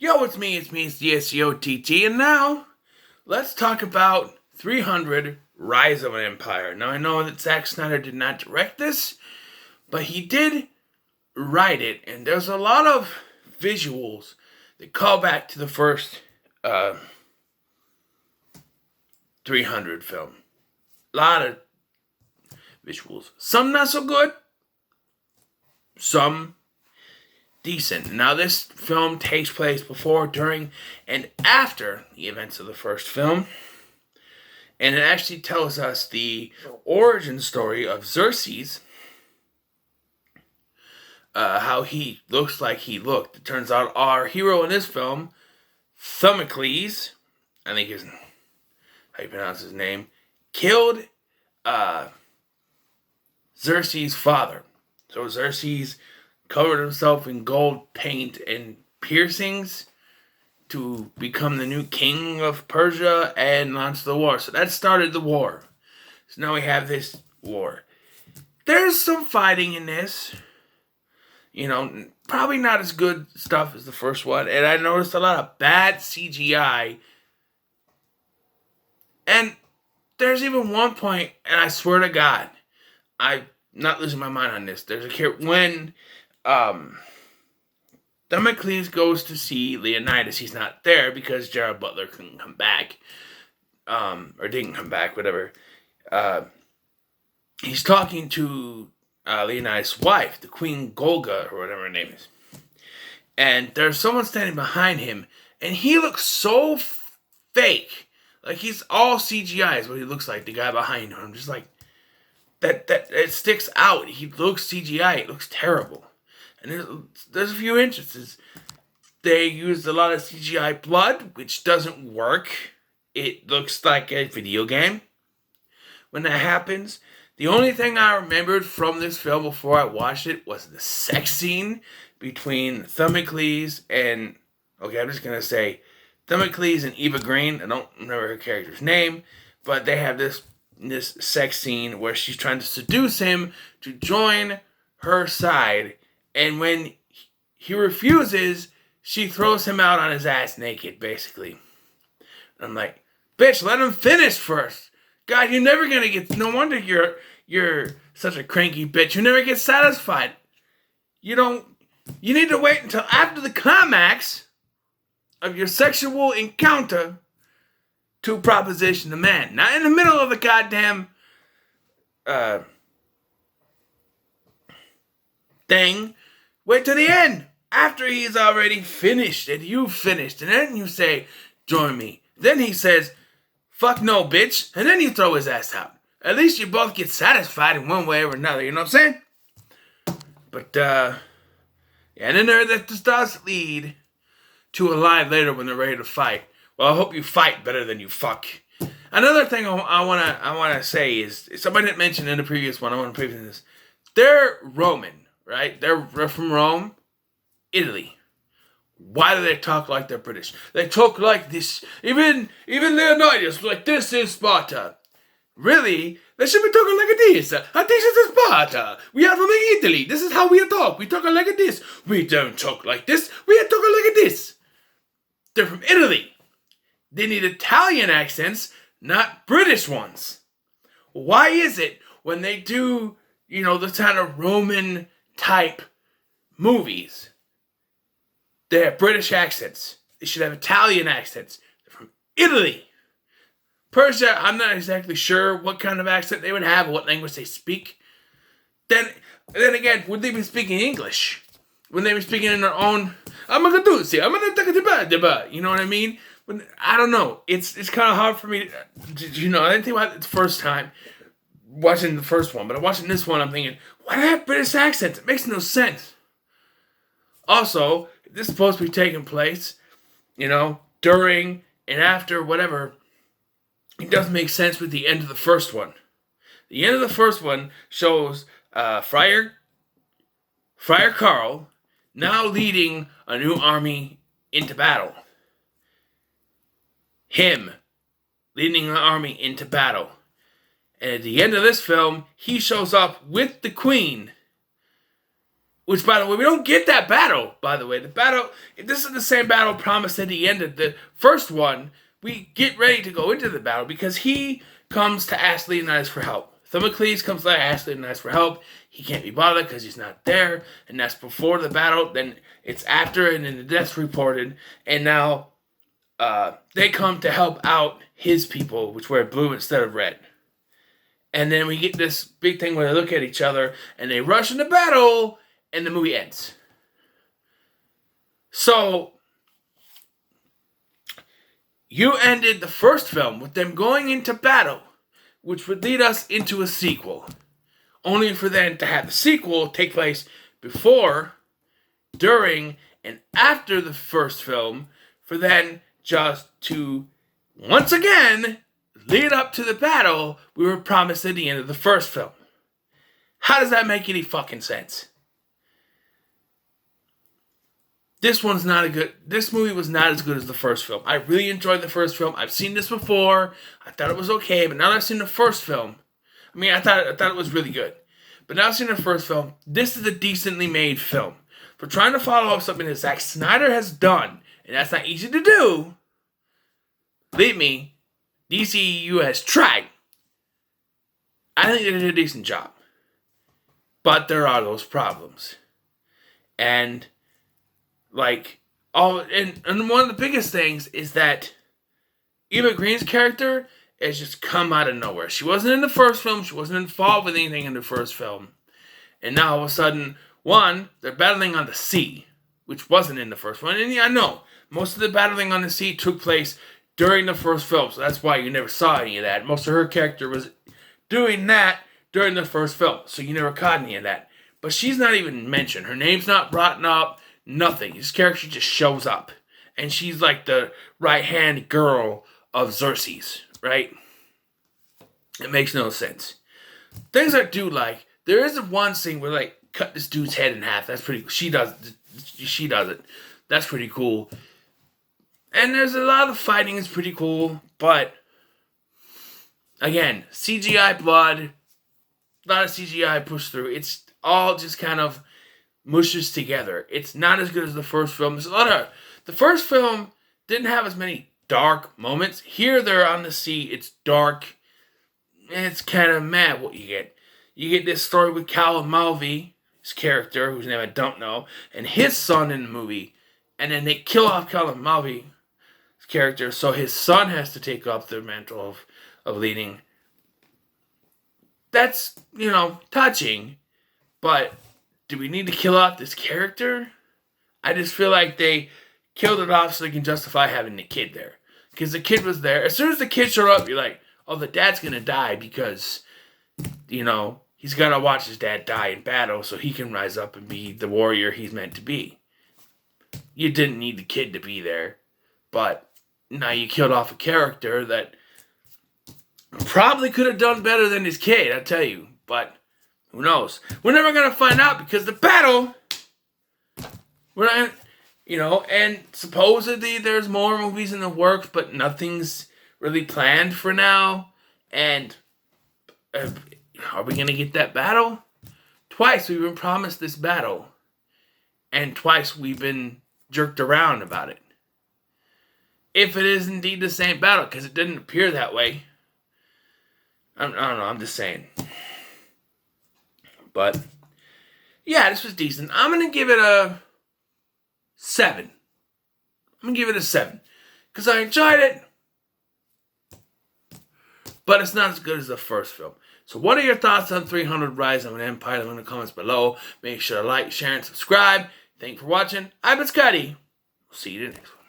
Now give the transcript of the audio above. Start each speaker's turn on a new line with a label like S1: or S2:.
S1: Yo, it's the SCOTT, and now let's talk about 300 Rise of an Empire. Now, I know that Zack Snyder did not direct this, but he did write it, and there's a lot of visuals that call back to the first 300 film. A lot of visuals. Some not so good, some decent. Now, this film takes place before, during, and after the events of the first film. And it actually tells us the origin story of Xerxes. How he looks like he looked. It turns out our hero in this film, Themistocles, I think is how you pronounce his name, killed Xerxes' father. So Xerxes covered himself in gold paint and piercings to become the new king of Persia and launch the war. So that started the war. So now we have this war. There's some fighting in this. You know, probably not as good stuff as the first one. And I noticed a lot of bad CGI. And there's even one point, and I swear to God, I'm not losing my mind on this. There's a character when Themistocles goes to see Leonidas. He's not there because Gerard Butler couldn't come back. Or didn't come back, whatever. He's talking to Leonidas' wife, the Queen Golga, or whatever her name is. And there's someone standing behind him, and he looks so fake. Like, he's all CGI is what he looks like, the guy behind him. I'm just like, that it sticks out. He looks CGI. It looks terrible. And there's a few instances. They used a lot of CGI blood, which doesn't work. It looks like a video game when that happens. The only thing I remembered from this film before I watched it was the sex scene between Themistocles and, okay, I'm just going to say Themistocles and Eva Green. I don't remember her character's name, but they have this sex scene where she's trying to seduce him to join her side, and when he refuses, she throws him out on his ass naked, basically. And I'm like, bitch, let him finish first. God, you're never gonna get. No wonder you're such a cranky bitch. You never get satisfied. You need to wait until after the climax of your sexual encounter to proposition the man. Not in the middle of the goddamn thing. Wait till the end. After he's already finished and you've finished. And then you say, join me. Then he says, fuck no, bitch. And then you throw his ass out. At least you both get satisfied in one way or another. You know what I'm saying? But, yeah, and then this does lead to a line later when they're ready to fight. Well, I hope you fight better than you fuck. Another thing I wanna say is, somebody didn't mention in the previous one, I want to previous this. They're Roman, right? They're from Rome, Italy. Why do they talk like they're British? They talk like this. Even Leonidas was like, this is Sparta. Really? They should be talking like this. This is Sparta. We are from Italy. This is how we talk. We talk like this. We don't talk like this. We are talking like this. They're from Italy. They need Italian accents, not British ones. Why is it when they do, the kind of Roman type movies, they have British accents? They should have Italian accents. They're from Italy. Persia, I'm not exactly sure what kind of accent they would have, or what language they speak. Then again, would they be speaking English? Would they be speaking in their own? You know what I mean? I don't know. It's kind of hard for me. I didn't think about it the first time watching the first one, but watching this one, I'm thinking, why do they have British accents? It makes no sense. Also, this is supposed to be taking place, during and after whatever. It doesn't make sense with the end of the first one. The end of the first one shows Friar Carl now leading a new army into battle. Him leading the army into battle. And at the end of this film, he shows up with the queen Which, by the way, we don't get that battle, by the way. This is the same battle promised at the end of the first one. We get ready to go into the battle because he comes to ask Leonidas for help. Themistocles comes to ask Leonidas for help. He can't be bothered because he's not there. And that's before the battle. Then it's after, and then the death's reported. And now they come to help out his people, which wear blue instead of red. And then we get this big thing where they look at each other, and they rush into battle, and the movie ends. So, you ended the first film with them going into battle, which would lead us into a sequel. Only for them to have the sequel take place before, during, and after the first film, for then just to, once again, lead up to the battle we were promised at the end of the first film. How does that make any fucking sense? This movie was not as good as the first film. I really enjoyed the first film. I've seen this before. I thought it was okay, but now that I've seen the first film, I thought it was really good. But now I've seen the first film, this is a decently made film. For trying to follow up something that Zack Snyder has done, and that's not easy to do, believe me, DCEU has tried. I think they did a decent job. But there are those problems. And and one of the biggest things is that Eva Green's character has just come out of nowhere. She wasn't in the first film. She wasn't involved with anything in the first film. And now all of a sudden, they're battling on the sea, which wasn't in the first one. And yeah, I know, most of the battling on the sea took place during the first film. So that's why you never saw any of that. Most of her character was doing that during the first film. So you never caught any of that. But she's not even mentioned. Her name's not brought up. Nothing. His character just shows up. And she's like the right-hand girl of Xerxes, right? It makes no sense. Things I do like, there is one scene where cut this dude's head in half. That's pretty cool. She does it. That's pretty cool. And there's a lot of fighting is pretty cool. But, again, CGI blood, a lot of CGI pushed through. It's all just kind of mushes together. It's not as good as the first film. The first film didn't have as many dark moments. Here they're on the sea. It's dark. And it's kind of mad what you get. You get this story with Cal Malvey, his character, whose name I don't know, and his son in the movie. And then they kill off Cal Malvey's character, so his son has to take up the mantle of leading. That's, touching. But do we need to kill off this character? I just feel like they killed it off so they can justify having the kid there. Because the kid was there. As soon as the kid showed up, you're like, oh, the dad's going to die because, he's got to watch his dad die in battle so he can rise up and be the warrior he's meant to be. You didn't need the kid to be there. But now you killed off a character that probably could have done better than his kid, I tell you. But who knows? We're never going to find out because the battle, and supposedly there's more movies in the works, but nothing's really planned for now. And are we going to get that battle? Twice we've been promised this battle. And twice we've been jerked around about it. If it is indeed the same battle, because it didn't appear that way. I don't know, I'm just saying. But, yeah, this was decent. I'm going to give it a 7. Because I enjoyed it. But it's not as good as the first film. So what are your thoughts on 300 Rise of an Empire? Leave in the comments below. Make sure to like, share, and subscribe. Thank you for watching. I've been Scotty. We'll see you in the next one.